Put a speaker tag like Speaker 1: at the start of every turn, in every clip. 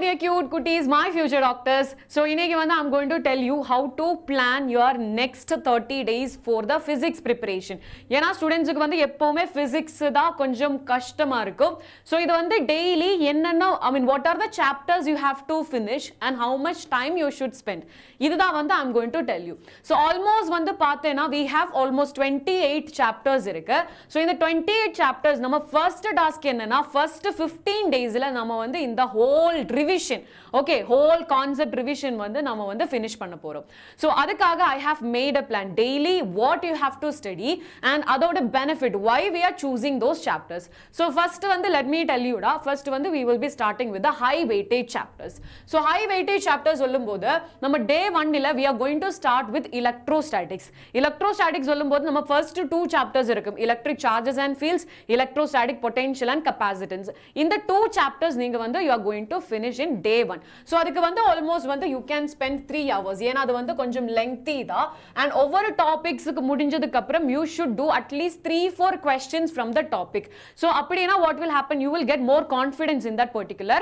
Speaker 1: dear cute cuties, my future doctors. So இன்னைக்கு வந்து I'm going to tell you how to plan your next 30 days for the physics preparation. ஏன்னா ஸ்டூடெண்ட்ஸ்க்கு வந்து எப்பவுமே physics தான் கொஞ்சம் கஷ்டமா இருக்கும். So இது வந்து daily என்னென்ன what are the chapters you have to finish and how much time you should spend. இதுதான் வந்து I'm going to tell you. So almost வந்து பார்த்தேனா we have almost 28 chapters இருக்கு. So இந்த 28 chapters நம்ம first task என்னன்னா first 15 daysல நம்ம வந்து இந்த whole revision, okay, whole concept revision வந்து நாம வந்து finish பண்ண போறோம். So அதுக்காக I have made a plan daily what you have to study and அதோட benefit why we are choosing those chapters. So first வந்து let me tell you first வந்து we will be starting with the high weightage chapters. So high weightage chapters சொல்லும்போது நம்ம day 1ல we are going to start with electrostatics. Electrostatics சொல்லும்போது நம்ம first two chapters இருக்கும், electric charges and fields, electrostatic potential and capacitance. இந்த two chapters நீங்க வந்து you are going to finish in day 1. So அதுக்கு வந்து almost வந்து you can spend 3 hours. ஏனா அது வந்து கொஞ்சம் lengthy தான் and ஒவ்வொரு டாபிக்ஸ்க்கு முடிஞ்சதுக்கு அப்புறம் you should do at least 3-4 questions from the topic. So அப்படினா what will happen, you will get more confidence in that particular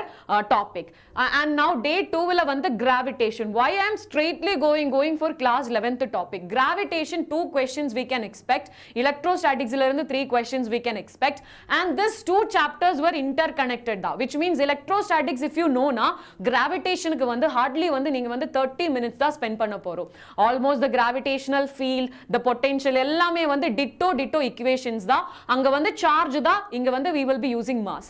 Speaker 1: topic. And now day 2 ல வந்து gravitation. Why I am straightly going for class 11th topic. Gravitation 2 questions we can expect. Electrostatics ல இருந்து 3 questions we can expect and this two chapters were interconnected da, which means electrostatics if you know na gravitation க்கு வந்து hardly வந்து நீங்க வந்து 30 minutes தான் spend பண்ண போறோம். Almost the gravitational field, the potential எல்லாமே வந்து ditto equations தான். அங்க வந்து charge தான், இங்க வந்து we will be using mass.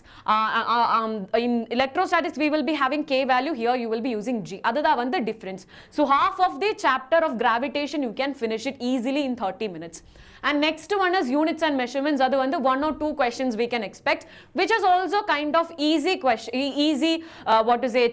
Speaker 1: In electrostatics we will be having k value, here you will be using g. அதுதான் வந்து difference. So half of the chapter of gravitation you can finish it easily in 30 minutes. And next one is units and measurements. Adu vandu 1 or 2 questions we can expect, which is also kind of easy question,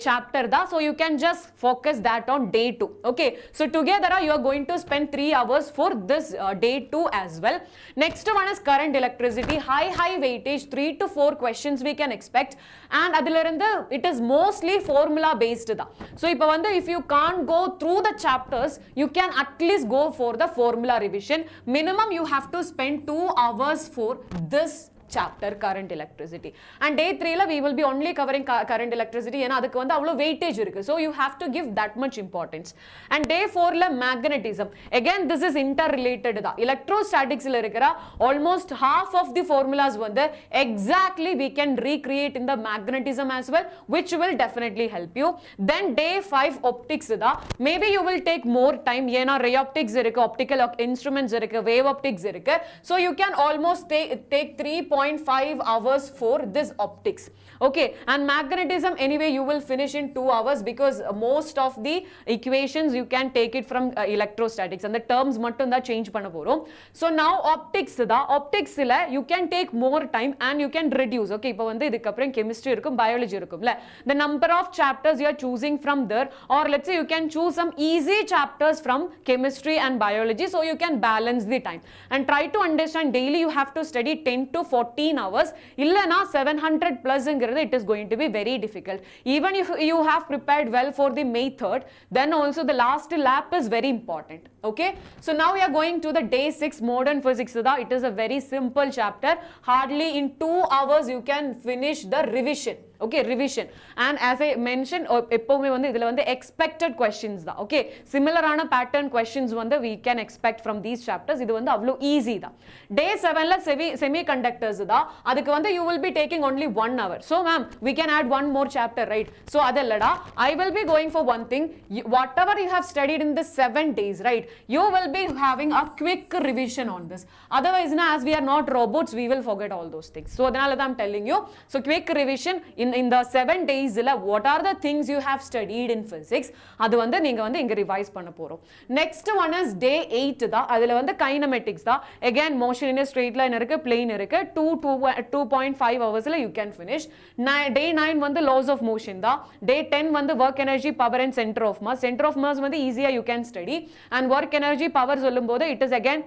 Speaker 1: chapter da. So you can just focus that on day 2. Okay, so together you are going to spend 3 hours for this day 2 as well. Next one is current electricity, high weightage, 3 to 4 questions we can expect and adilirundhu it is mostly formula based da. So ipo vandu if you can't go through the chapters, you can at least go for the formula revision. Minimum you have to spend 2 hours for this chapter current electricity and day 3 la we will be only covering current electricity ena adukku vandu avlo weightage irukku, so you have to give that much importance. And day 4 la magnetism, again this is interrelated da. Electrostatics la irukra almost half of the formulas vandu exactly we can recreate in the magnetism as well, which will definitely help you. Then day 5 optics da, maybe you will take more time ena ray optics irukku, optical instruments irukku, wave optics irukku, so you can almost take 3.5 hours for this optics. Okay, and magnetism anyway you will finish in 2 hours because most of the equations you can take it from electrostatics and the terms mattum da change panna porom. So now optics la you can take more time and you can reduce. Okay, ipo vandu idukku appuram chemistry irukum, biology irukumla, the number of chapters you are choosing from there, or let's say you can choose some easy chapters from chemistry and biology, so you can balance the time and try to understand daily you have to study 10 to 14 hours. Illana 700 plus ingirudhu it is going to be very difficult. Even if you have prepared well for the May 3rd, then also the last lap is very important. Okay, so now we are going to the day 6 modern physics. It is a very simple chapter, hardly in 2 hours you can finish the revision. Okay, revision, and as I mentioned எப்பவுமே வந்து இதுல வந்து expected questions தான். Okay, similar ஆன pattern questions வந்து we can expect from these chapters. இது வந்து அவ்வளோ easy தான். Day 7ல semiconductors தான், அதுக்கு வந்து you will be taking only 1 hour. So ma'am, we can add one more chapter, right? So அதல்லடா, I will be going for one thing, whatever you have studied in the 7 days, right, you will be having a quick revision on this. Otherwise as we are not robots, we will forget all those things. So அதனால தான் I'm telling you, so quick revision in the 7 days la what are the things you have studied in physics, adu vandu neenga vandu inga revise panna porom. Next one is day 8 da, adula vandu kinematics da, again motion in a straight line irukku, plane irukku, 2.5 hours la you can finish. Day 9 vandu laws of motion da, day 10 vandu work energy, power and center of mass. Center of mass vandu easier you can study and work energy, power சொல்லும்போது it is again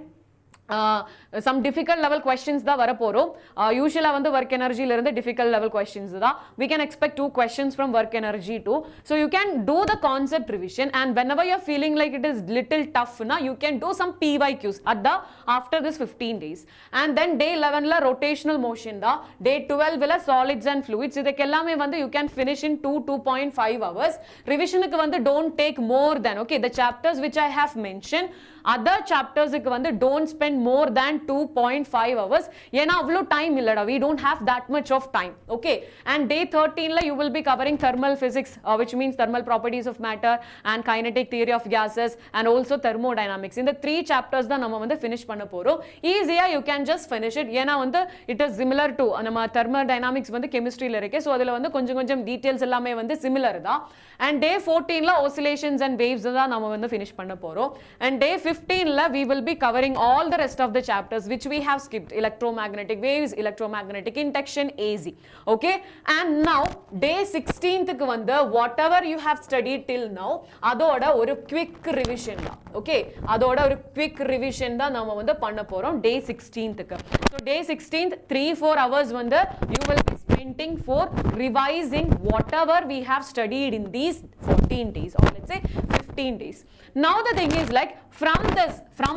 Speaker 1: some difficult level questions da varaporo usually vandu work energy la irundha difficult level questions da we can expect 2 questions from work energy too. So you can do the concept revision, and whenever you are feeling like it is little tough na, you can do some PYQs at the after this 15 days. And then day 11 la rotational motion da, day 12 la solids and fluids idekellame vandu you can finish in 2.5 hours. Revision ku vandu don't take more than, okay, the chapters which I have mentioned, other chapters ku vandu don't spend more than 2.5 hours. Yena avlo time illada, we don't have that much of time, okay. And day 13 la you will be covering thermal physics, which means thermal properties of matter and kinetic theory of gases and also thermodynamics. In the 3 chapters da nama vandu finish panna porom. Easier you can just finish it. Yena vandu it is similar to nama thermodynamics vandu chemistry la irukke, so adula vandu konjam details ellame vandu similar da. And day 14 la oscillations and waves da nama vandu finish panna porom. And day 15 la we will be covering all the rest of the chapters which we have skipped: electromagnetic waves, electromagnetic induction, AC, okay. And now day 16th ku vanda whatever you have studied till now adoda oru quick revision da, okay, adoda oru quick revision da nama vanda panna porom day 16th ku. So day 16th 3-4 hours vanda you will be spending for revising whatever we have studied in these 14 days, or let's say 15 days. Now the thing is like from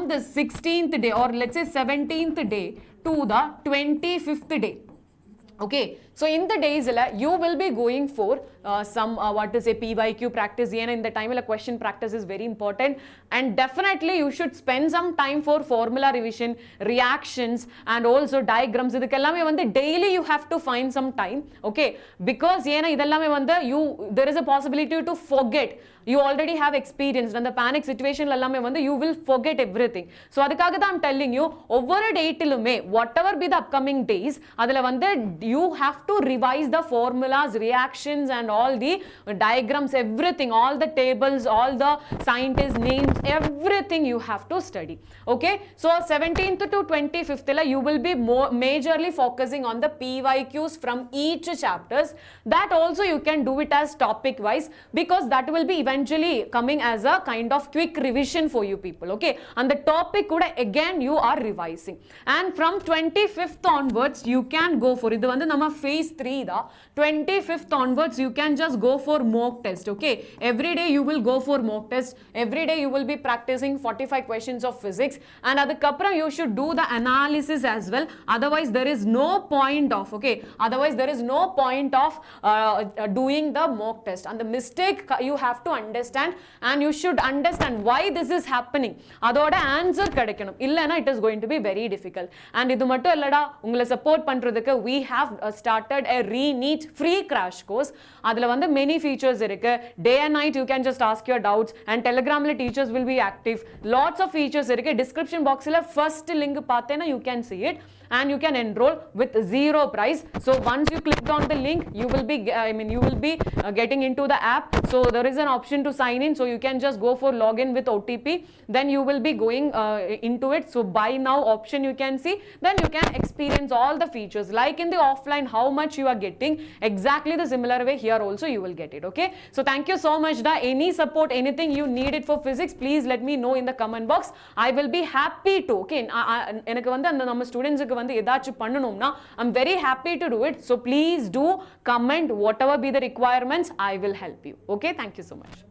Speaker 1: this 16th day, or let's say 17th day to the 25th day, okay, so in the days you will be going for some what to say PYQ practice. In the time question practice is very important, and definitely you should spend some time for formula revision, reactions, and also diagrams. Idukellame vandu daily you have to find some time, okay, because idellame vandu there is a possibility to forget. You already have experience and the panic situation ellame vandu you will forget everything. So adukkaga I'm telling you over a day tillume whatever be the upcoming days adula vandu you have to revise the formulas, reactions, and all the diagrams, everything, all the tables, all the scientists names, everything you have to study, okay. So 17th to 25th you will be majorly focusing on the PYQs from each chapters. That also you can do it as topic wise, because that will be eventually coming as a kind of quick revision for you people, okay. And the topic kuda again you are revising, and from 25th onwards you can go for idu vandu nama phase 3 da. 25th onwards you can just go for mock test, okay. Every day you will go for mock test, every day you will be practicing 45 questions of physics, and adukapra you should do the analysis as well. Otherwise there is no point of, okay, otherwise there is no point of doing the mock test. And the mistake you have to understand, and you should understand why this is happening. Adoda answer kadaikanum, illana it is going to be very difficult. And idu mattum illada, ungala support பண்றதுக்கு we have started a Re-NEET free crash course. adula vandu many features irukku. Day and night you can just ask your doubts, and Telegram la teachers will be active. Lots of features irukku. Description box la first link paathena you can see it, and you can enroll with 0 price. So once you clicked on the link you will be getting into the app. So there is an option to sign in, so you can just go for login with OTP, then you will be going into it. So buy now option you can see, then you can experience all the features like in the offline how much you are getting, exactly the similar way here also you will get it, okay. So thank you so much da. Any support, anything you need it for physics, please let me know in the comment box. I will be happy to, okay. எனக்கு வந்து அந்த நம்ம ஸ்டூடண்ட்ஸ்க்கு வந்து ஏதாச்சும் பண்ணணும்னா I'm very happy to do it. So please do comment whatever be the requirements, I will help you, okay. Thank you so much.